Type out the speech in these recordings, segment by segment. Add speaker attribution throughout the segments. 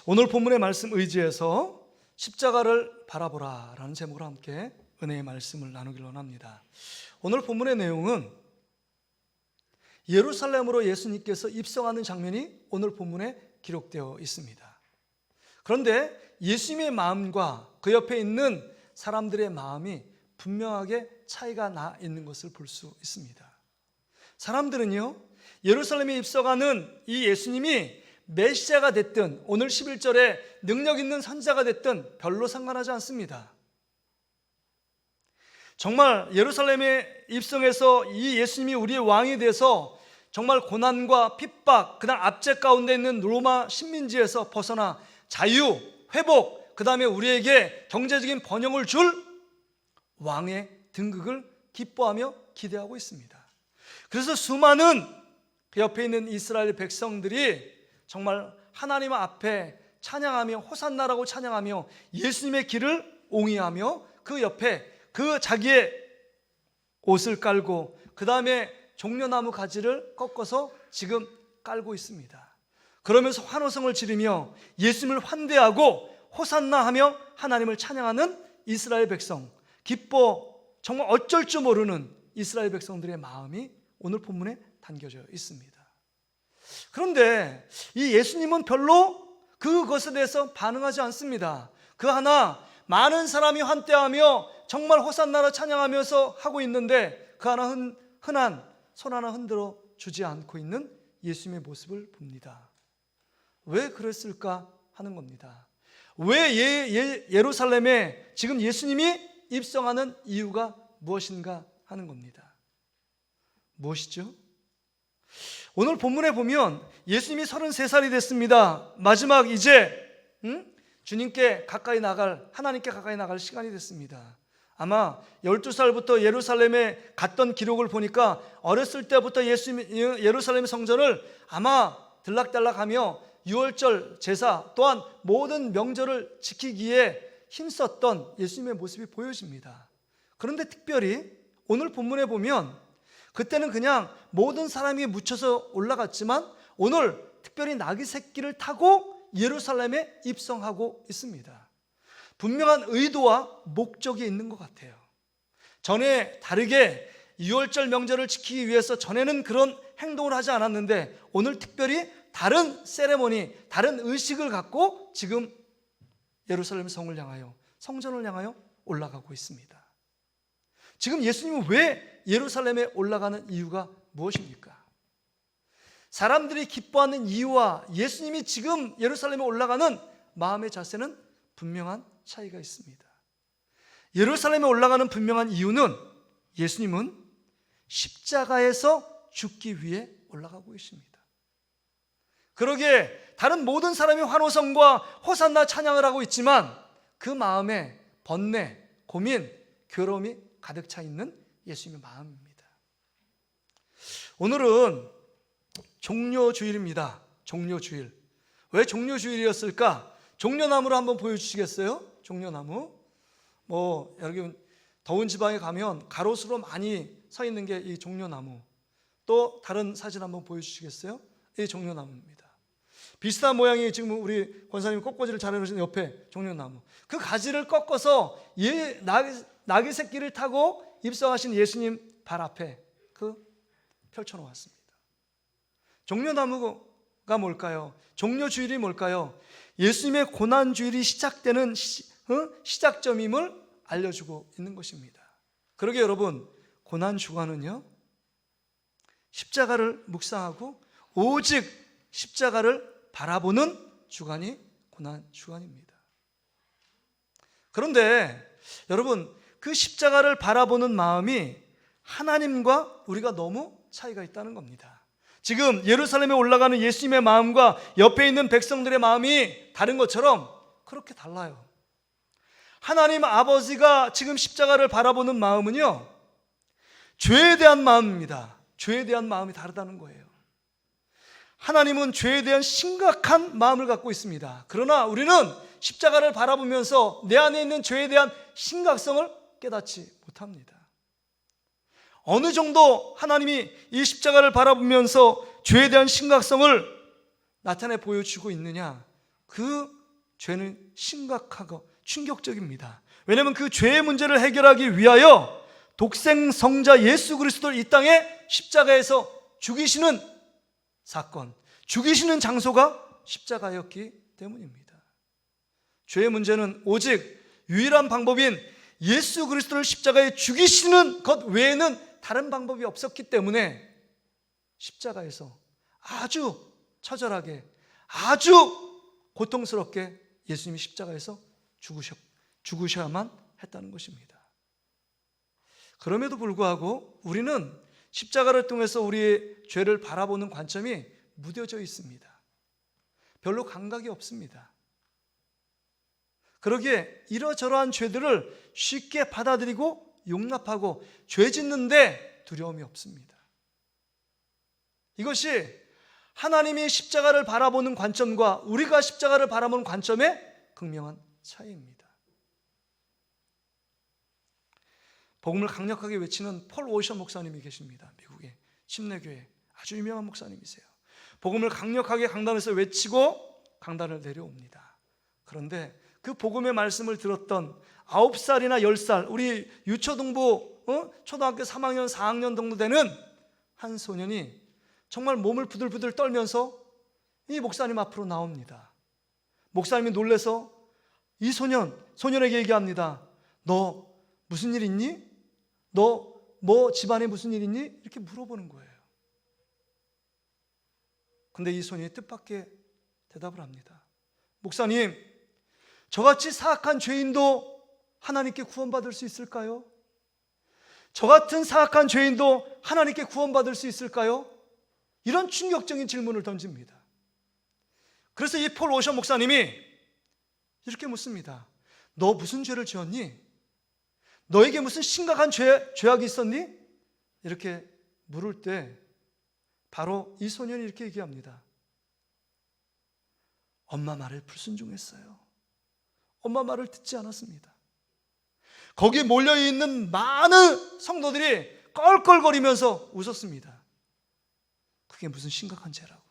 Speaker 1: 오늘 본문의 말씀 의지해서 십자가를 바라보라 라는 제목으로 함께 은혜의 말씀을 나누기로 합니다. 오늘 본문의 내용은 예루살렘으로 예수님께서 입성하는 장면이 오늘 본문에 기록되어 있습니다. 그런데 예수님의 마음과 그 옆에 있는 사람들의 마음이 분명하게 차이가 나 있는 것을 볼 수 있습니다. 사람들은요, 예루살렘에 입성하는 이 예수님이 메시아가 됐든 오늘 11절에 능력 있는 선지자가 됐든 별로 상관하지 않습니다. 정말 예루살렘에 입성해서 이 예수님이 우리의 왕이 돼서 정말 고난과 핍박, 그다음 압제 가운데 있는 로마 식민지에서 벗어나 자유, 회복, 그 다음에 우리에게 경제적인 번영을 줄 왕의 등극을 기뻐하며 기대하고 있습니다. 그래서 수많은 그 옆에 있는 이스라엘 백성들이 정말 하나님 앞에 찬양하며 호산나라고 찬양하며 예수님의 길을 옹이하며 그 옆에 그 자기의 옷을 깔고 그 다음에 종려나무 가지를 꺾어서 지금 깔고 있습니다. 그러면서 환호성을 지르며 예수님을 환대하고 호산나 하며 하나님을 찬양하는 이스라엘 백성, 기뻐 정말 어쩔 줄 모르는 이스라엘 백성들의 마음이 오늘 본문에 담겨져 있습니다. 그런데 이 예수님은 별로 그것에 대해서 반응하지 않습니다. 그 하나 많은 사람이 환대하며 정말 호산나라 찬양하면서 하고 있는데 그 하나 흔한 손 하나 흔들어 주지 않고 있는 예수님의 모습을 봅니다. 왜 그랬을까 하는 겁니다. 왜 예루살렘에 지금 예수님이 입성하는 이유가 무엇인가 하는 겁니다. 무엇이죠? 오늘 본문에 보면 예수님이 33살이 됐습니다. 마지막 이제 주님께 가까이 나갈, 하나님께 가까이 나갈 시간이 됐습니다. 아마 12살부터 예루살렘에 갔던 기록을 보니까 어렸을 때부터 예루살렘 성전을 아마 들락달락하며 유월절 제사 또한 모든 명절을 지키기에 힘썼던 예수님의 모습이 보여집니다. 그런데 특별히 오늘 본문에 보면 그때는 그냥 모든 사람이 묻혀서 올라갔지만 오늘 특별히 나귀 새끼를 타고 예루살렘에 입성하고 있습니다. 분명한 의도와 목적이 있는 것 같아요. 전에 다르게 유월절 명절을 지키기 위해서 전에는 그런 행동을 하지 않았는데 오늘 특별히 다른 세레모니, 다른 의식을 갖고 지금 예루살렘 성을 향하여, 성전을 향하여 올라가고 있습니다. 지금 예수님은 왜 예루살렘에 올라가는 이유가 무엇입니까? 사람들이 기뻐하는 이유와 예수님이 지금 예루살렘에 올라가는 마음의 자세는 분명한 차이가 있습니다. 예루살렘에 올라가는 분명한 이유는 예수님은 십자가에서 죽기 위해 올라가고 있습니다. 그러기에 다른 모든 사람이 환호성과 호산나 찬양을 하고 있지만 그 마음에 번뇌, 고민, 괴로움이 가득 차 있는 예수님의 마음입니다. 오늘은 종려주일입니다. 종려주일. 왜 종려주일이었을까? 종려나무를 한번 보여주시겠어요? 종려나무. 여러분 더운 지방에 가면 가로수로 많이 서 있는 게 이 종려나무. 또 다른 사진 한번 보여주시겠어요? 이 종려나무입니다. 비슷한 모양이 지금 우리 권사님 꽃꽂이를 잘 해놓으신 옆에 종려나무. 그 가지를 꺾어서 나귀 새끼를 타고 입성하신 예수님 발 앞에 펼쳐놓았습니다. 종려나무가 뭘까요? 종려주일이 뭘까요? 예수님의 고난주일이 시작되는 시작점임을 알려주고 있는 것입니다. 그러게 여러분, 고난주간은요 십자가를 묵상하고 오직 십자가를 바라보는 주간이 고난주간입니다. 그런데 여러분, 그 십자가를 바라보는 마음이 하나님과 우리가 너무 차이가 있다는 겁니다. 지금 예루살렘에 올라가는 예수님의 마음과 옆에 있는 백성들의 마음이 다른 것처럼 그렇게 달라요. 하나님 아버지가 지금 십자가를 바라보는 마음은요 죄에 대한 마음입니다. 죄에 대한 마음이 다르다는 거예요. 하나님은 죄에 대한 심각한 마음을 갖고 있습니다. 그러나 우리는 십자가를 바라보면서 내 안에 있는 죄에 대한 심각성을 깨닫지 못합니다. 어느 정도 하나님이 이 십자가를 바라보면서 죄에 대한 심각성을 나타내 보여주고 있느냐? 그 죄는 심각하고 충격적입니다. 왜냐하면 그 죄의 문제를 해결하기 위하여 독생 성자 예수 그리스도를 이 땅에 십자가에서 죽이시는 사건, 죽이시는 장소가 십자가였기 때문입니다. 죄의 문제는 오직 유일한 방법인 예수 그리스도를 십자가에 죽이시는 것 외에는 다른 방법이 없었기 때문에 십자가에서 아주 처절하게, 아주 고통스럽게 예수님이 십자가에서 죽으셔야만 했다는 것입니다. 그럼에도 불구하고 우리는 십자가를 통해서 우리의 죄를 바라보는 관점이 무뎌져 있습니다. 별로 감각이 없습니다. 그러기에 이러저러한 죄들을 쉽게 받아들이고 용납하고 죄 짓는데 두려움이 없습니다. 이것이 하나님이 십자가를 바라보는 관점과 우리가 십자가를 바라보는 관점의 극명한 차이입니다. 복음을 강력하게 외치는 폴 워셔 목사님이 계십니다. 미국의 침례교회 아주 유명한 목사님이세요. 복음을 강력하게 강단에서 외치고 강단을 내려옵니다. 그런데 그 복음의 말씀을 들었던 9살이나 10살 우리 유초등부 초등학교 3학년 4학년 정도 되는 한 소년이 정말 몸을 부들부들 떨면서 이 목사님 앞으로 나옵니다. 목사님이 놀라서 이 소년에게 얘기합니다. 너 무슨 일 있니? 너 뭐 집안에 무슨 일 있니? 이렇게 물어보는 거예요. 근데 이 소년이 뜻밖의 대답을 합니다. 목사님, 저같이 사악한 죄인도 하나님께 구원받을 수 있을까요? 저 같은 사악한 죄인도 하나님께 구원받을 수 있을까요? 이런 충격적인 질문을 던집니다. 그래서 이 폴 워셔 목사님이 이렇게 묻습니다. 너 무슨 죄를 지었니? 너에게 무슨 심각한 죄악이 있었니? 이렇게 물을 때 바로 이 소년이 이렇게 얘기합니다. 엄마 말을 불순종했어요. 엄마 말을 듣지 않았습니다. 거기에 몰려있는 많은 성도들이 껄껄거리면서 웃었습니다. 그게 무슨 심각한 죄라고,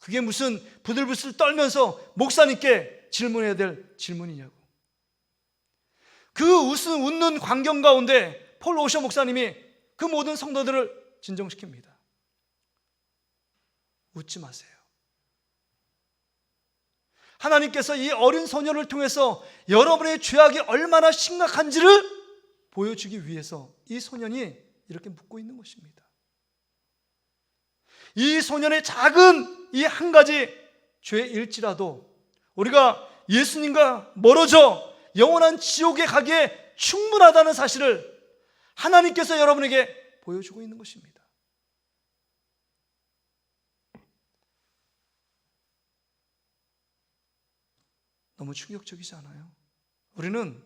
Speaker 1: 그게 무슨 부들부들 떨면서 목사님께 질문해야 될 질문이냐고. 그 웃는 광경 가운데 폴 워셔 목사님이 그 모든 성도들을 진정시킵니다. 웃지 마세요. 하나님께서 이 어린 소년을 통해서 여러분의 죄악이 얼마나 심각한지를 보여주기 위해서 이 소년이 이렇게 묻고 있는 것입니다. 이 소년의 작은 이 한 가지 죄일지라도 우리가 예수님과 멀어져 영원한 지옥에 가기에 충분하다는 사실을 하나님께서 여러분에게 보여주고 있는 것입니다. 너무 충격적이지 않아요? 우리는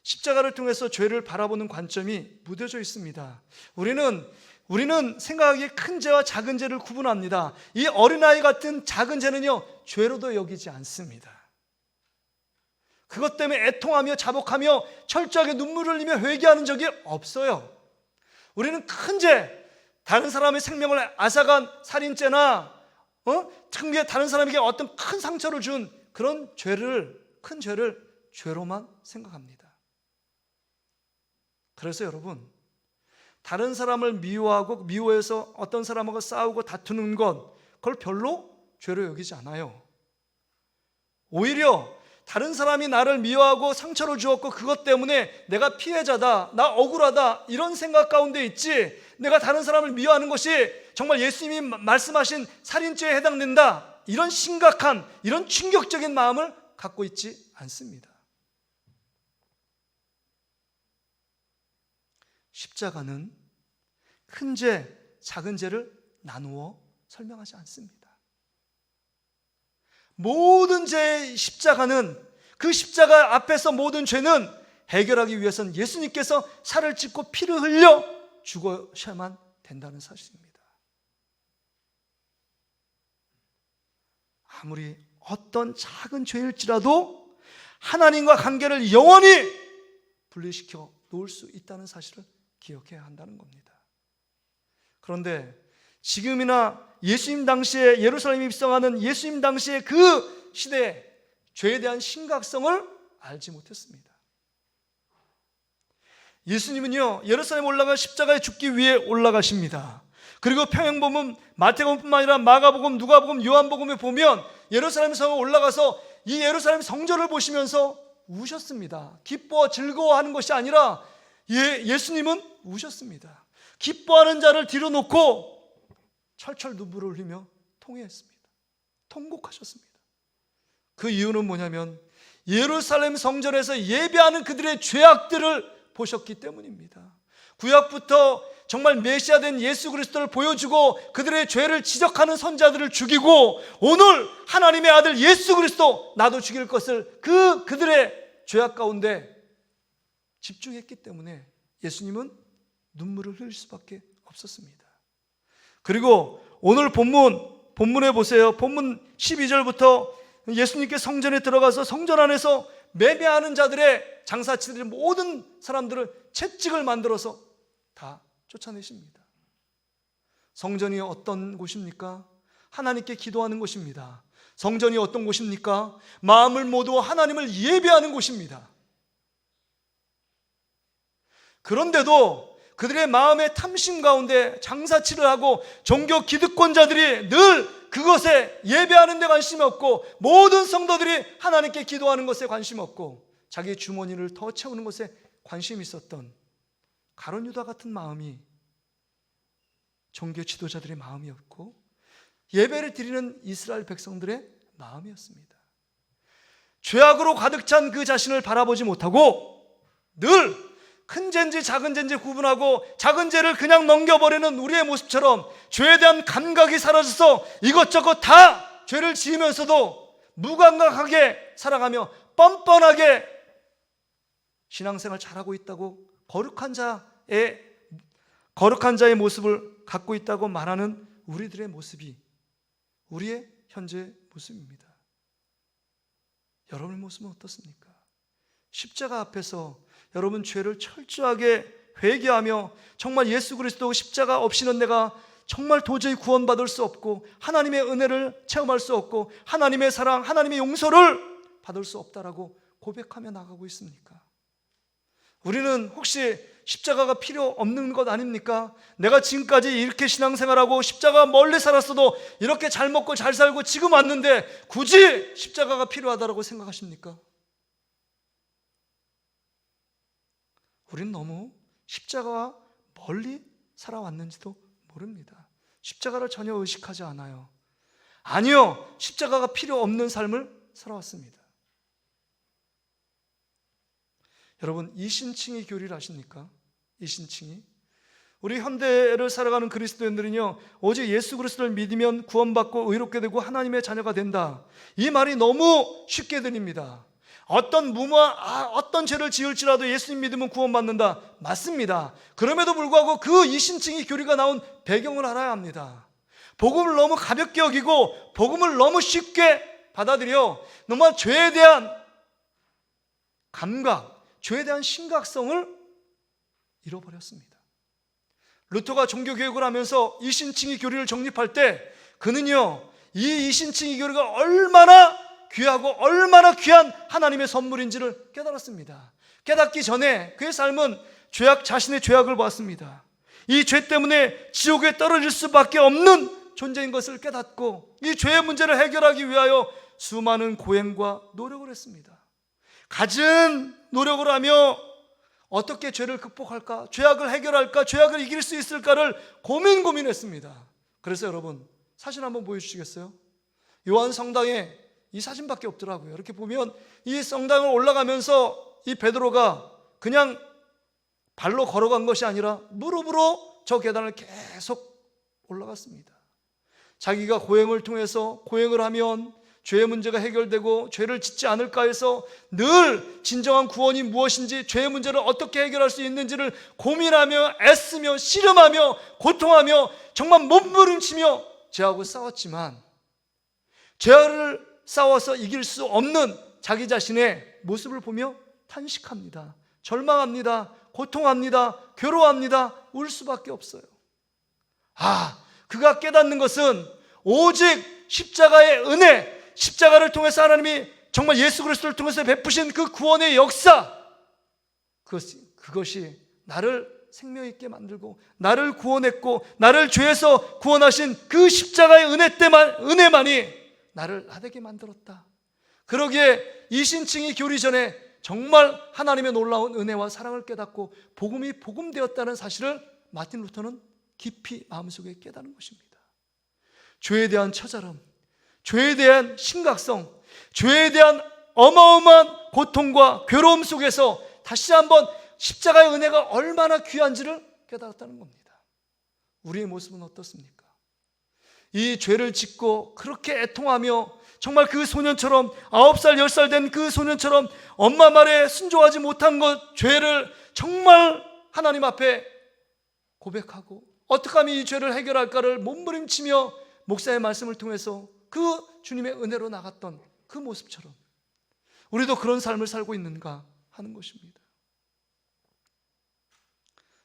Speaker 1: 십자가를 통해서 죄를 바라보는 관점이 무뎌져 있습니다. 우리는 생각하기에 큰 죄와 작은 죄를 구분합니다. 이 어린아이 같은 작은 죄는요, 죄로도 여기지 않습니다. 그것 때문에 애통하며 자복하며 철저하게 눈물을 흘리며 회개하는 적이 없어요. 우리는 큰 죄, 다른 사람의 생명을 앗아간 살인죄나 특별히 다른 사람에게 어떤 큰 상처를 준 그런 큰 죄를 죄로만 생각합니다. 그래서 여러분, 다른 사람을 미워하고 미워해서 어떤 사람하고 싸우고 다투는 것, 그걸 별로 죄로 여기지 않아요. 오히려 다른 사람이 나를 미워하고 상처를 주었고 그것 때문에 내가 피해자다, 나 억울하다, 이런 생각 가운데 있지, 내가 다른 사람을 미워하는 것이 정말 예수님이 말씀하신 살인죄에 해당된다, 이런 심각한, 이런 충격적인 마음을 갖고 있지 않습니다. 십자가는 큰 죄, 작은 죄를 나누어 설명하지 않습니다. 모든 죄의 십자가는, 그 십자가 앞에서 모든 죄는 해결하기 위해서는 예수님께서 살을 찢고 피를 흘려 죽으셔야만 된다는 사실입니다. 아무리 어떤 작은 죄일지라도 하나님과 관계를 영원히 분리시켜 놓을 수 있다는 사실을 기억해야 한다는 겁니다. 그런데 지금이나 예수님 당시에 예루살렘에 입성하는 예수님 당시에 그 시대에 죄에 대한 심각성을 알지 못했습니다. 예수님은요, 예루살렘 올라가 십자가에 죽기 위해 올라가십니다. 그리고 평행복음 마태복음뿐만 아니라 마가복음, 누가복음, 요한복음에 보면 예루살렘 성에 올라가서 이 예루살렘 성전을 보시면서 우셨습니다. 기뻐 즐거워하는 것이 아니라 예수님은 우셨습니다. 기뻐하는 자를 뒤로 놓고 철철 눈물을 흘리며 통회했습니다. 통곡하셨습니다. 그 이유는 뭐냐면 예루살렘 성전에서 예배하는 그들의 죄악들을 보셨기 때문입니다. 구약부터 정말 메시아된 예수 그리스도를 보여주고 그들의 죄를 지적하는 선자들을 죽이고 오늘 하나님의 아들 예수 그리스도 나도 죽일 것을 그들의 죄악 가운데 집중했기 때문에 예수님은 눈물을 흘릴 수밖에 없었습니다. 그리고 오늘 본문에 보세요. 본문 12절부터 예수님께 성전에 들어가서 성전 안에서 매매하는 자들의 장사치들의 모든 사람들을 채찍을 만들어서 다 쫓아내십니다. 성전이 어떤 곳입니까? 하나님께 기도하는 곳입니다. 성전이 어떤 곳입니까? 마음을 모두 하나님을 예배하는 곳입니다. 그런데도 그들의 마음의 탐심 가운데 장사치를 하고 종교 기득권자들이 늘 그것에 예배하는 데 관심이 없고 모든 성도들이 하나님께 기도하는 것에 관심 없고 자기 주머니를 더 채우는 것에 관심이 있었던 가룟 유다 같은 마음이 종교 지도자들의 마음이었고 예배를 드리는 이스라엘 백성들의 마음이었습니다. 죄악으로 가득 찬 그 자신을 바라보지 못하고 늘 큰 죄인지 작은 죄인지 구분하고 작은 죄를 그냥 넘겨버리는 우리의 모습처럼 죄에 대한 감각이 사라져서 이것저것 다 죄를 지으면서도 무감각하게 살아가며 뻔뻔하게 신앙생활 잘하고 있다고 거룩한 자의 모습을 갖고 있다고 말하는 우리들의 모습이 우리의 현재 모습입니다. 여러분의 모습은 어떻습니까? 십자가 앞에서 여러분 죄를 철저하게 회개하며 정말 예수 그리스도 십자가 없이는 내가 정말 도저히 구원받을 수 없고 하나님의 은혜를 체험할 수 없고 하나님의 사랑, 하나님의 용서를 받을 수 없다라고 고백하며 나가고 있습니까? 우리는 혹시 십자가가 필요 없는 것 아닙니까? 내가 지금까지 이렇게 신앙생활하고 십자가 멀리 살았어도 이렇게 잘 먹고 잘 살고 지금 왔는데 굳이 십자가가 필요하다고 생각하십니까? 우리는 너무 십자가와 멀리 살아왔는지도 모릅니다. 십자가를 전혀 의식하지 않아요. 아니요, 십자가가 필요 없는 삶을 살아왔습니다. 여러분, 이신칭의 교리를 아십니까? 이신칭이 우리 현대를 살아가는 그리스도인들은요, 오직 예수 그리스도를 믿으면 구원받고 의롭게 되고 하나님의 자녀가 된다, 이 말이 너무 쉽게 들립니다. 어떤 죄를 지을지라도 예수님 믿으면 구원받는다, 맞습니다. 그럼에도 불구하고 그 이신칭의 교리가 나온 배경을 알아야 합니다. 복음을 너무 가볍게 여기고 복음을 너무 쉽게 받아들여 너무 죄에 대한 감각, 죄에 대한 심각성을 잃어버렸습니다. 루터가 종교개혁을 하면서 이신칭의 교리를 정립할 때 그는요, 이 이신칭의 교리가 얼마나 귀하고 얼마나 귀한 하나님의 선물인지를 깨달았습니다. 깨닫기 전에 그의 삶은 자신의 죄악을 보았습니다. 이 죄 때문에 지옥에 떨어질 수밖에 없는 존재인 것을 깨닫고 이 죄의 문제를 해결하기 위하여 수많은 고행과 노력을 했습니다. 갖은 노력을 하며 어떻게 죄를 극복할까, 죄악을 해결할까, 죄악을 이길 수 있을까를 고민했습니다. 그래서 여러분, 사진 한번 보여주시겠어요? 요한 성당에 이 사진밖에 없더라고요. 이렇게 보면 이 성당을 올라가면서 이 베드로가 그냥 발로 걸어간 것이 아니라 무릎으로 저 계단을 계속 올라갔습니다. 자기가 고행을 통해서 고행을 하면 죄의 문제가 해결되고 죄를 짓지 않을까 해서 늘 진정한 구원이 무엇인지, 죄의 문제를 어떻게 해결할 수 있는지를 고민하며 애쓰며 씨름하며 고통하며 정말 몸부림치며 죄하고 싸웠지만 죄를 싸워서 이길 수 없는 자기 자신의 모습을 보며 탄식합니다. 절망합니다. 고통합니다. 괴로워합니다. 울 수밖에 없어요. 그가 깨닫는 것은 오직 십자가의 은혜, 십자가를 통해서 하나님이 정말 예수 그리스도를 통해서 베푸신 그 구원의 역사, 그것이 나를 생명 있게 만들고 나를 구원했고 나를 죄에서 구원하신 그 십자가의 은혜만이 나를 나되게 만들었다. 그러기에 이 신칭이 교리 전에 정말 하나님의 놀라운 은혜와 사랑을 깨닫고 복음이 복음되었다는 사실을 마틴 루터는 깊이 마음속에 깨닫는 것입니다. 죄에 대한 처절함, 죄에 대한 심각성, 죄에 대한 어마어마한 고통과 괴로움 속에서 다시 한번 십자가의 은혜가 얼마나 귀한지를 깨달았다는 겁니다. 우리의 모습은 어떻습니까? 이 죄를 짓고 그렇게 애통하며 정말 그 소년처럼 9살, 10살 된 그 소년처럼 엄마 말에 순종하지 못한 것, 죄를 정말 하나님 앞에 고백하고 어떻게 하면 이 죄를 해결할까를 몸부림치며 목사의 말씀을 통해서 그 주님의 은혜로 나갔던 그 모습처럼 우리도 그런 삶을 살고 있는가 하는 것입니다.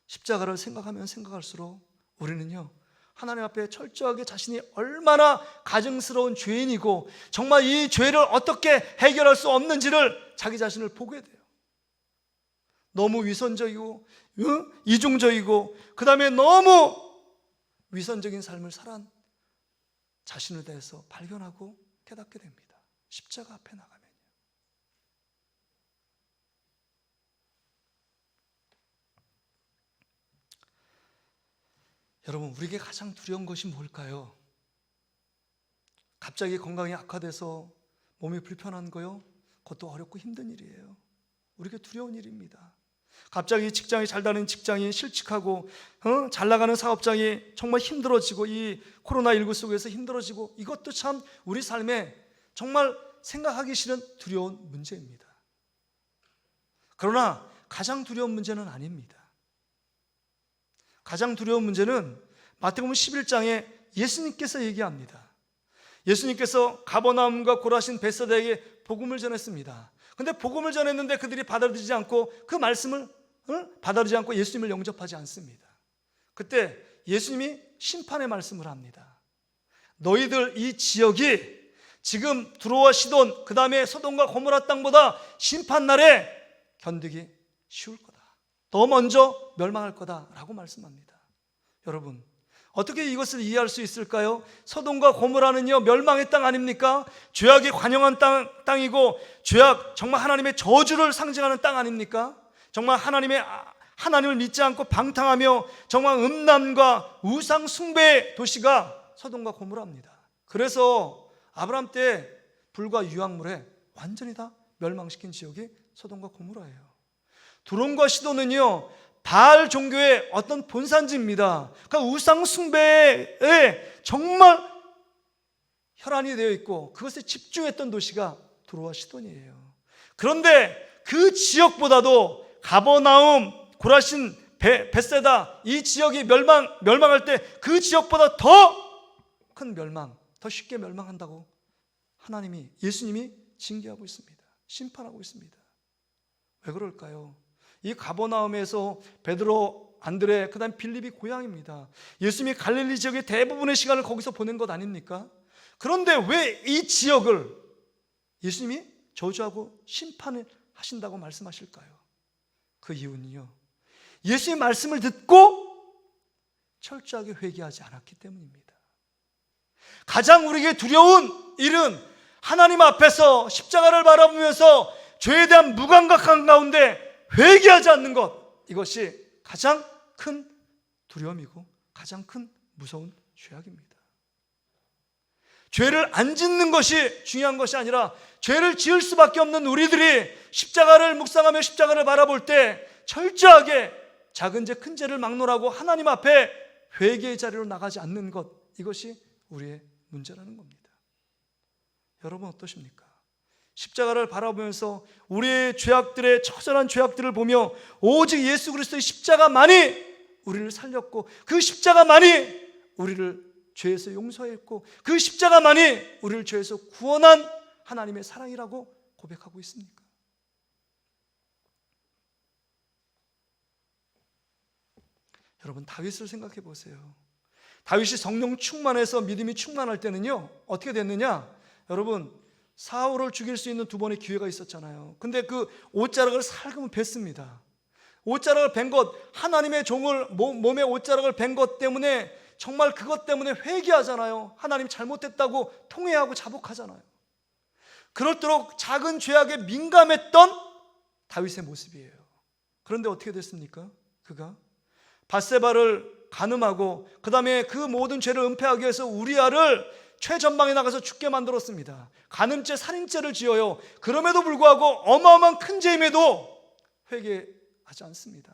Speaker 1: 십자가를 생각하면 생각할수록 우리는요, 하나님 앞에 철저하게 자신이 얼마나 가증스러운 죄인이고 정말 이 죄를 어떻게 해결할 수 없는지를 자기 자신을 보게 돼요. 너무 위선적이고 이중적이고 그 다음에 너무 위선적인 삶을 살아 자신에 대해서 발견하고 깨닫게 됩니다. 십자가 앞에 나가면요. 여러분, 우리에게 가장 두려운 것이 뭘까요? 갑자기 건강이 악화돼서 몸이 불편한 거요? 그것도 어렵고 힘든 일이에요. 우리에게 두려운 일입니다. 갑자기 직장이 잘 다니는 직장이 실직하고 잘 나가는 사업장이 정말 힘들어지고 이 코로나19 속에서 힘들어지고 이것도 참 우리 삶에 정말 생각하기 싫은 두려운 문제입니다. 그러나 가장 두려운 문제는 아닙니다. 가장 두려운 문제는 마태복음 11장에 예수님께서 얘기합니다. 예수님께서 가버나움과 고라신 벳사다에게 복음을 전했습니다. 근데 복음을 전했는데 그들이 받아들이지 않고 그 말씀을 받아들이지 않고 예수님을 영접하지 않습니다. 그때 예수님이 심판의 말씀을 합니다. 너희들 이 지역이 지금 두로와 시돈 그 다음에 소돔과 고모라 땅보다 심판날에 견디기 쉬울 거다. 더 먼저 멸망할 거다라고 말씀합니다. 여러분, 어떻게 이것을 이해할 수 있을까요? 소돔과 고모라는요, 멸망의 땅 아닙니까? 죄악이 관영한 땅이고 죄악, 정말 하나님의 저주를 상징하는 땅 아닙니까? 정말 하나님을 믿지 않고 방탕하며 정말 음란과 우상 숭배의 도시가 소돔과 고모라입니다. 그래서 아브라함 때 불과 유황물에 완전히 다 멸망시킨 지역이 소돔과 고모라예요. 두론과 시돈은요, 바알 종교의 어떤 본산지입니다. 그러니까 우상 숭배에 정말 혈안이 되어 있고 그것에 집중했던 도시가 두로와 시돈이에요. 그런데 그 지역보다도 가버나움, 고라신, 벳세다 이 지역이 멸망할 때 그 지역보다 더 큰 멸망, 더 쉽게 멸망한다고 예수님이 징계하고 있습니다. 심판하고 있습니다. 왜 그럴까요? 이 가버나움에서 베드로, 안드레, 그 다음 빌립이 고향입니다. 예수님이 갈릴리 지역의 대부분의 시간을 거기서 보낸 것 아닙니까? 그런데 왜 이 지역을 예수님이 저주하고 심판을 하신다고 말씀하실까요? 그 이유는요, 예수님의 말씀을 듣고 철저하게 회개하지 않았기 때문입니다. 가장 우리에게 두려운 일은 하나님 앞에서 십자가를 바라보면서 죄에 대한 무감각한 가운데 회개하지 않는 것, 이것이 가장 큰 두려움이고 가장 큰 무서운 죄악입니다. 죄를 안 짓는 것이 중요한 것이 아니라 죄를 지을 수밖에 없는 우리들이 십자가를 묵상하며 십자가를 바라볼 때 철저하게 작은 죄 큰 죄를 막론하고 하나님 앞에 회개의 자리로 나가지 않는 것, 이것이 우리의 문제라는 겁니다. 여러분 어떠십니까? 십자가를 바라보면서 우리의 죄악들의 처절한 죄악들을 보며 오직 예수 그리스도의 십자가만이 우리를 살렸고 그 십자가만이 우리를 죄에서 용서했고 그 십자가만이 우리를 죄에서 구원한 하나님의 사랑이라고 고백하고 있습니까? 여러분, 다윗을 생각해 보세요. 다윗이 성령 충만해서 믿음이 충만할 때는요, 어떻게 됐느냐? 여러분, 사울을 죽일 수 있는 2번의 기회가 있었잖아요. 근데 그 옷자락을 살금을 뱄습니다. 옷자락을 벤 것, 하나님의 종을 몸에 옷자락을 벤 것 때문에, 정말 그것 때문에 회개하잖아요. 하나님 잘못했다고 통회하고 자복하잖아요. 그렇도록 작은 죄악에 민감했던 다윗의 모습이에요. 그런데 어떻게 됐습니까? 그가 밧세바를 간음하고 그 다음에 그 모든 죄를 은폐하기 위해서 우리아를 최전방에 나가서 죽게 만들었습니다. 간음죄, 살인죄를 지어요. 그럼에도 불구하고 어마어마한 큰 죄임에도 회개하지 않습니다.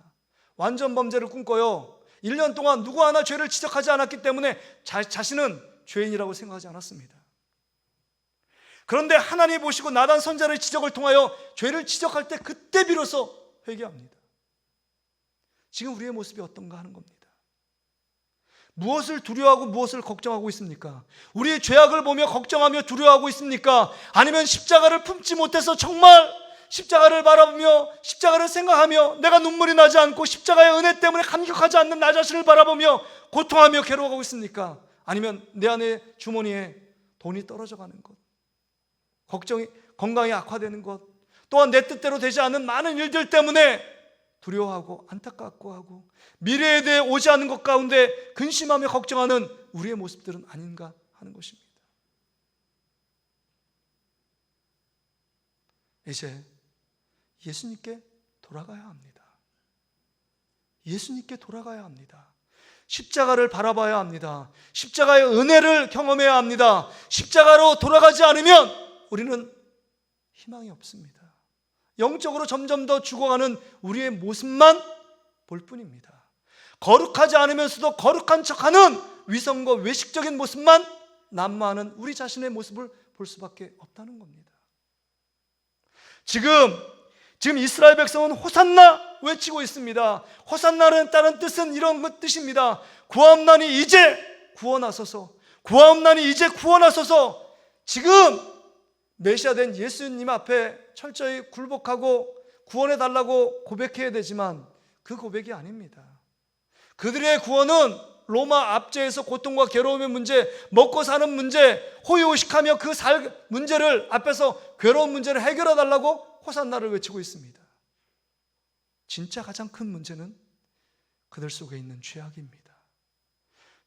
Speaker 1: 완전 범죄를 꿈꿔요. 1년 동안 누구 하나 죄를 지적하지 않았기 때문에 자신은 죄인이라고 생각하지 않았습니다. 그런데 하나님 보시고 나단 선지자의 지적을 통하여 죄를 지적할 때 그때 비로소 회개합니다. 지금 우리의 모습이 어떤가 하는 겁니다. 무엇을 두려워하고 무엇을 걱정하고 있습니까? 우리의 죄악을 보며 걱정하며 두려워하고 있습니까? 아니면 십자가를 품지 못해서 정말 십자가를 바라보며 십자가를 생각하며 내가 눈물이 나지 않고 십자가의 은혜 때문에 감격하지 않는 나 자신을 바라보며 고통하며 괴로워하고 있습니까? 아니면 내 안에 주머니에 돈이 떨어져 가는 것, 건강이 악화되는 것, 또한 내 뜻대로 되지 않는 많은 일들 때문에 두려워하고 안타깝고 하고 미래에 대해 오지 않는 것 가운데 근심하며 걱정하는 우리의 모습들은 아닌가 하는 것입니다. 이제 예수님께 돌아가야 합니다. 예수님께 돌아가야 합니다. 십자가를 바라봐야 합니다. 십자가의 은혜를 경험해야 합니다. 십자가로 돌아가지 않으면 우리는 희망이 없습니다. 영적으로 점점 더 죽어가는 우리의 모습만 볼 뿐입니다. 거룩하지 않으면서도 거룩한 척하는 위선과 외식적인 모습만 난무하는 우리 자신의 모습을 볼 수밖에 없다는 겁니다. 지금 이스라엘 백성은 호산나 외치고 있습니다. 호산나는 다른 뜻은 이런 뜻입니다. 구원난이 이제 구원하소서. 구원난이 이제 구원하소서. 지금 메시아 된 예수님 앞에 철저히 굴복하고 구원해달라고 고백해야 되지만 그 고백이 아닙니다. 그들의 구원은 로마 압제에서 고통과 괴로움의 문제, 먹고 사는 문제, 호의호식하며 그 문제를 앞에서 괴로운 문제를 해결해달라고 호산나를 외치고 있습니다. 진짜 가장 큰 문제는 그들 속에 있는 죄악입니다.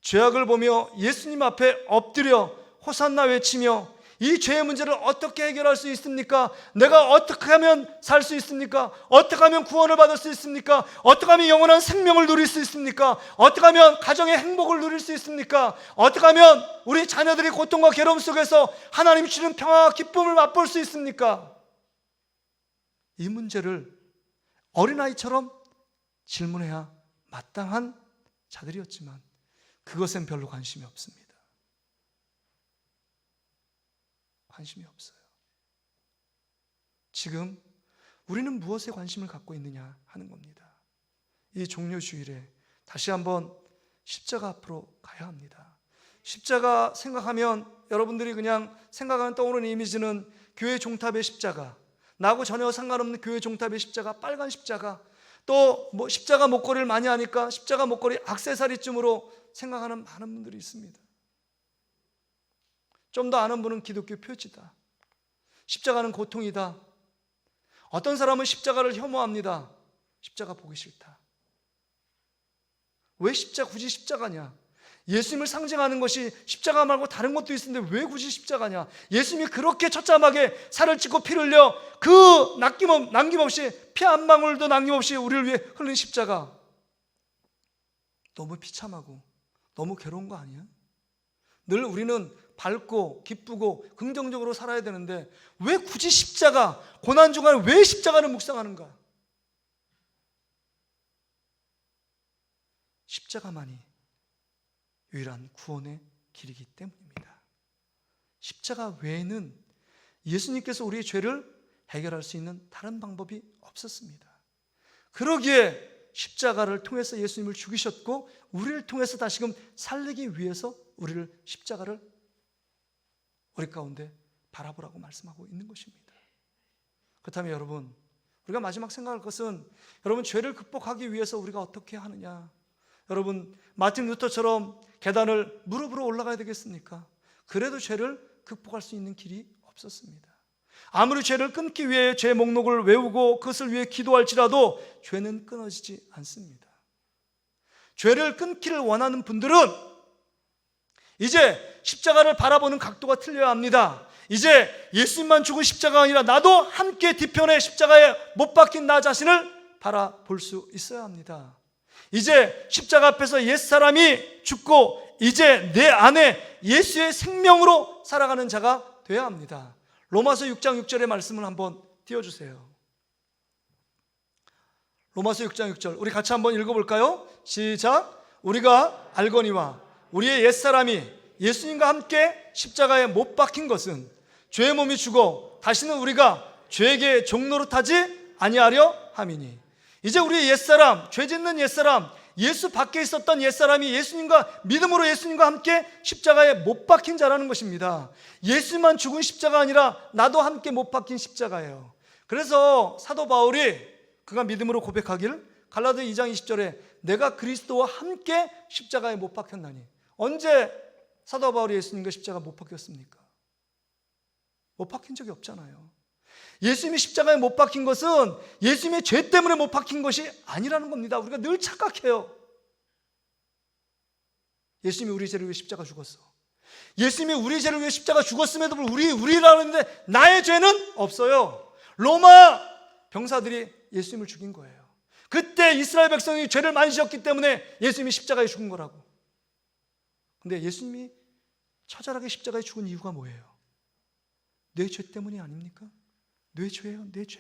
Speaker 1: 죄악을 보며 예수님 앞에 엎드려 호산나 외치며 이 죄의 문제를 어떻게 해결할 수 있습니까? 내가 어떻게 하면 살 수 있습니까? 어떻게 하면 구원을 받을 수 있습니까? 어떻게 하면 영원한 생명을 누릴 수 있습니까? 어떻게 하면 가정의 행복을 누릴 수 있습니까? 어떻게 하면 우리 자녀들이 고통과 괴로움 속에서 하나님이 주는 평화와 기쁨을 맛볼 수 있습니까? 이 문제를 어린아이처럼 질문해야 마땅한 자들이었지만 그것엔 별로 관심이 없습니다. 관심이 없어요. 지금 우리는 무엇에 관심을 갖고 있느냐 하는 겁니다. 이 종료주일에 다시 한번 십자가 앞으로 가야 합니다. 십자가 생각하면 여러분들이 그냥 생각하는 떠오르는 이미지는 교회 종탑의 십자가, 나하고 전혀 상관없는 교회 종탑의 십자가, 빨간 십자가, 또 십자가 목걸이를 많이 하니까 십자가 목걸이 액세서리쯤으로 생각하는 많은 분들이 있습니다. 좀 더 아는 분은 기독교 표지다. 십자가는 고통이다. 어떤 사람은 십자가를 혐오합니다. 십자가 보기 싫다. 왜 굳이 십자가냐? 예수님을 상징하는 것이 십자가 말고 다른 것도 있는데 왜 굳이 십자가냐? 예수님이 그렇게 처참하게 살을 찢고 피를 흘려 그 남김없이 피 한 방울도 남김없이 우리를 위해 흘린 십자가, 너무 비참하고 너무 괴로운 거 아니야? 늘 우리는 밝고 기쁘고 긍정적으로 살아야 되는데 왜 굳이 십자가, 고난 중간에 왜 십자가를 묵상하는가? 십자가만이 유일한 구원의 길이기 때문입니다. 십자가 외에는 예수님께서 우리의 죄를 해결할 수 있는 다른 방법이 없었습니다. 그러기에 십자가를 통해서 예수님을 죽이셨고 우리를 통해서 다시금 살리기 위해서 우리를 십자가를 우리 가운데 바라보라고 말씀하고 있는 것입니다. 그렇다면 여러분, 우리가 마지막 생각할 것은 여러분 죄를 극복하기 위해서 우리가 어떻게 하느냐? 여러분, 마틴 루터처럼 계단을 무릎으로 올라가야 되겠습니까? 그래도 죄를 극복할 수 있는 길이 없었습니다. 아무리 죄를 끊기 위해 죄 목록을 외우고 그것을 위해 기도할지라도 죄는 끊어지지 않습니다. 죄를 끊기를 원하는 분들은 이제 십자가를 바라보는 각도가 틀려야 합니다. 이제 예수님만 죽은 십자가가 아니라 나도 함께 뒤편에 십자가에 못 박힌 나 자신을 바라볼 수 있어야 합니다. 이제 십자가 앞에서 옛사람이 죽고 이제 내 안에 예수의 생명으로 살아가는 자가 되어야 합니다. 로마서 6장 6절의 말씀을 한번 띄워주세요. 로마서 6장 6절 우리 같이 한번 읽어볼까요? 시작. 우리가 알거니와 우리의 옛사람이 예수님과 함께 십자가에 못 박힌 것은 죄의 몸이 죽어 다시는 우리가 죄에게 종노릇하지 아니하려 함이니. 이제 우리의 옛사람, 죄 짓는 옛사람, 예수 밖에 있었던 옛사람이 예수님과 믿음으로 예수님과 함께 십자가에 못 박힌 자라는 것입니다. 예수만 죽은 십자가 아니라 나도 함께 못 박힌 십자가예요. 그래서 사도 바울이 그가 믿음으로 고백하기를 갈라디아 2장 20절에 내가 그리스도와 함께 십자가에 못 박혔나니. 언제 사도 바울이 예수님과 십자가 못 박혔습니까? 못 박힌 적이 없잖아요. 예수님이 십자가에 못 박힌 것은 예수님의 죄 때문에 못 박힌 것이 아니라는 겁니다. 우리가 늘 착각해요. 예수님이 우리 죄를 위해 십자가 죽었어. 예수님이 우리 죄를 위해 십자가 죽었음에도 불구하고 우리라는데 나의 죄는 없어요. 로마 병사들이 예수님을 죽인 거예요. 그때 이스라엘 백성이 죄를 많이 지었기 때문에 예수님이 십자가에 죽은 거라고. 근데 예수님이 처절하게 십자가에 죽은 이유가 뭐예요? 내 죄 때문이 아닙니까? 내 죄예요, 내 죄.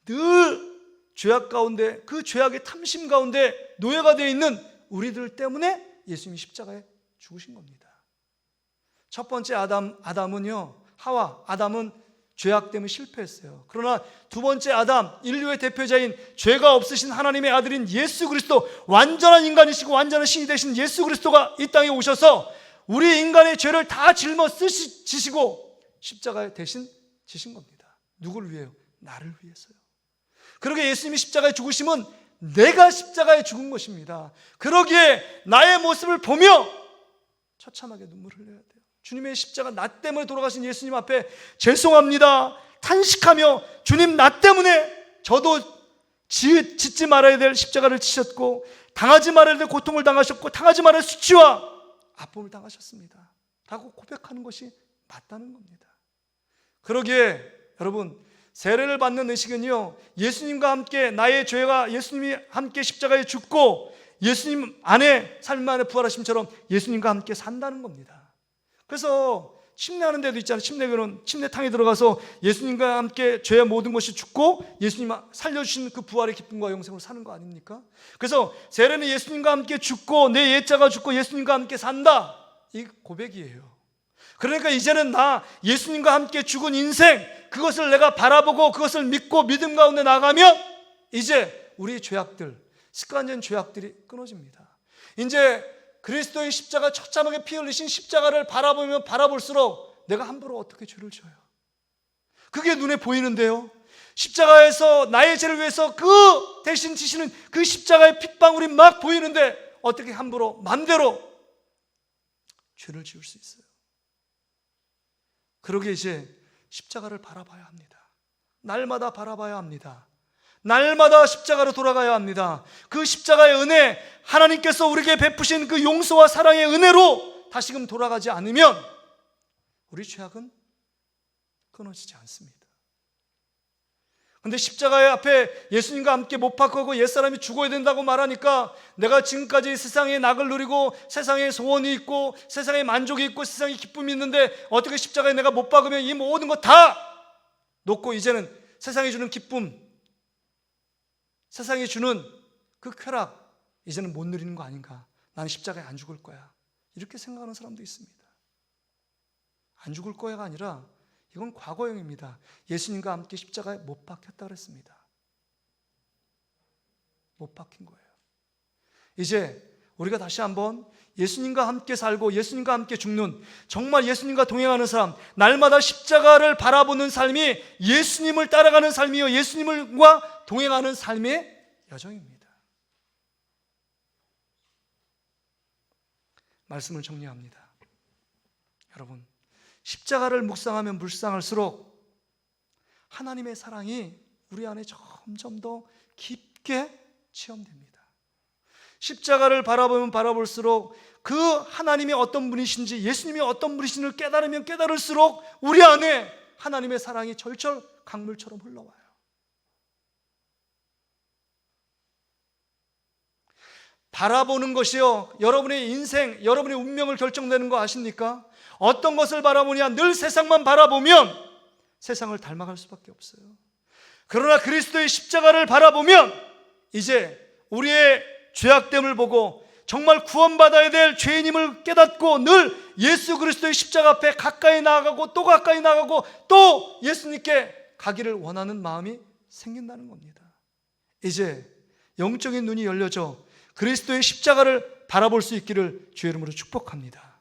Speaker 1: 늘 죄악 가운데, 그 죄악의 탐심 가운데 노예가 되어 있는 우리들 때문에 예수님이 십자가에 죽으신 겁니다. 첫 번째 아담은요, 아담은 죄악 때문에 실패했어요. 그러나 두 번째 아담, 인류의 대표자인 죄가 없으신 하나님의 아들인 예수 그리스도, 완전한 인간이시고 완전한 신이 되신 예수 그리스도가 이 땅에 오셔서 우리 인간의 죄를 다 짊어지시고 십자가에 대신 지신 겁니다. 누구를 위해요? 나를 위해서요. 그러기에 예수님이 십자가에 죽으심은 내가 십자가에 죽은 것입니다. 그러기에 나의 모습을 보며 처참하게 눈물을 흘려야 돼요. 주님의 십자가, 나 때문에 돌아가신 예수님 앞에 죄송합니다 탄식하며, 주님 나 때문에 저도 짓지 말아야 될 십자가를 지셨고 당하지 말아야 될 고통을 당하셨고 당하지 말아야 할 수치와 아픔을 당하셨습니다 라고 고백하는 것이 맞다는 겁니다. 그러기에 여러분, 세례를 받는 의식은요, 예수님과 함께 나의 죄가 예수님이 함께 십자가에 죽고 예수님 안에 삶 안에 부활하심처럼 예수님과 함께 산다는 겁니다. 그래서 침례하는 데도 있잖아요. 침례교는 침례탕에 들어가서 예수님과 함께 죄의 모든 것이 죽고 예수님 살려주신 그 부활의 기쁨과 영생으로 사는 거 아닙니까? 그래서 세례는 예수님과 함께 죽고 내 옛자가 죽고 예수님과 함께 산다, 이 고백이에요. 그러니까 이제는 나 예수님과 함께 죽은 인생, 그것을 내가 바라보고 그것을 믿고 믿음 가운데 나가면 이제 우리 죄악들, 습관적인 죄악들이 끊어집니다. 이제 그리스도의 십자가, 처참하게 피 흘리신 십자가를 바라보면 바라볼수록 내가 함부로 어떻게 죄를 져요? 그게 눈에 보이는데요, 십자가에서 나의 죄를 위해서 그 대신 지시는 그 십자가의 핏방울이 막 보이는데 어떻게 함부로 맘대로 죄를 지을 수 있어요? 그러게 이제 십자가를 바라봐야 합니다. 날마다 바라봐야 합니다. 날마다 십자가로 돌아가야 합니다. 그 십자가의 은혜, 하나님께서 우리에게 베푸신 그 용서와 사랑의 은혜로 다시금 돌아가지 않으면 우리 죄악은 끊어지지 않습니다. 그런데 십자가의 앞에 예수님과 함께 못 박히고 옛사람이 죽어야 된다고 말하니까 내가 지금까지 세상의 낙을 누리고 세상의 소원이 있고 세상의 만족이 있고 세상의 기쁨이 있는데 어떻게 십자가에 내가 못 박으면 이 모든 것 다 놓고 이제는 세상이 주는 기쁨, 세상이 주는 그 쾌락 이제는 못 누리는 거 아닌가? 나는 십자가에 안 죽을 거야, 이렇게 생각하는 사람도 있습니다. 안 죽을 거야가 아니라 이건 과거형입니다. 예수님과 함께 십자가에 못 박혔다 그랬습니다. 못 박힌 거예요. 이제 우리가 다시 한번 예수님과 함께 살고 예수님과 함께 죽는, 정말 예수님과 동행하는 사람, 날마다 십자가를 바라보는 삶이 예수님을 따라가는 삶이요, 예수님과 동행하는 삶의 여정입니다. 말씀을 정리합니다. 여러분, 십자가를 묵상하면 묵상할수록 하나님의 사랑이 우리 안에 점점 더 깊게 체험됩니다. 십자가를 바라보면 바라볼수록 그 하나님이 어떤 분이신지, 예수님이 어떤 분이신지를 깨달으면 깨달을수록 우리 안에 하나님의 사랑이 절절 강물처럼 흘러와요. 바라보는 것이요, 여러분의 인생, 여러분의 운명을 결정되는 거 아십니까? 어떤 것을 바라보냐? 늘 세상만 바라보면 세상을 닮아갈 수밖에 없어요. 그러나 그리스도의 십자가를 바라보면 이제 우리의 죄악됨을 보고 정말 구원받아야 될 죄인임을 깨닫고 늘 예수 그리스도의 십자가 앞에 가까이 나아가고 또 가까이 나아가고 또 예수님께 가기를 원하는 마음이 생긴다는 겁니다. 이제 영적인 눈이 열려져 그리스도의 십자가를 바라볼 수 있기를 주의 이름으로 축복합니다.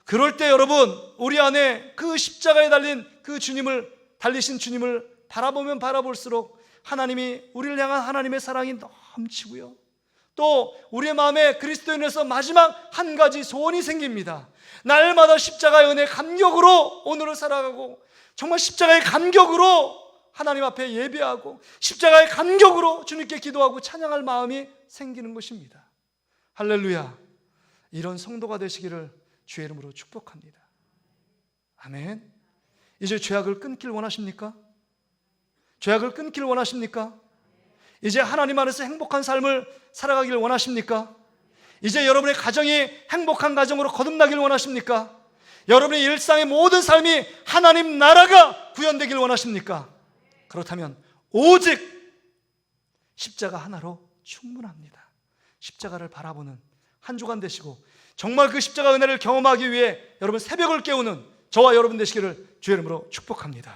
Speaker 1: 그럴 때 여러분, 우리 안에 그 십자가에 달린 그 주님을, 달리신 주님을 바라보면 바라볼수록 하나님이 우리를 향한 하나님의 사랑이 넘치고요, 또 우리의 마음에 그리스도에 인해서 마지막 한 가지 소원이 생깁니다. 날마다 십자가의 은혜 감격으로 오늘을 살아가고, 정말 십자가의 감격으로 하나님 앞에 예배하고, 십자가의 감격으로 주님께 기도하고 찬양할 마음이 생기는 것입니다. 할렐루야. 이런 성도가 되시기를 주의 이름으로 축복합니다. 아멘. 이제 죄악을 끊길 원하십니까? 죄악을 끊길 원하십니까? 이제 하나님 안에서 행복한 삶을 살아가기를 원하십니까? 이제 여러분의 가정이 행복한 가정으로 거듭나기를 원하십니까? 여러분의 일상의 모든 삶이 하나님 나라가 구현되기를 원하십니까? 그렇다면 오직 십자가 하나로 충분합니다. 십자가를 바라보는 한 주간 되시고, 정말 그 십자가 은혜를 경험하기 위해 여러분 새벽을 깨우는 저와 여러분 되시기를 주의 이름으로 축복합니다.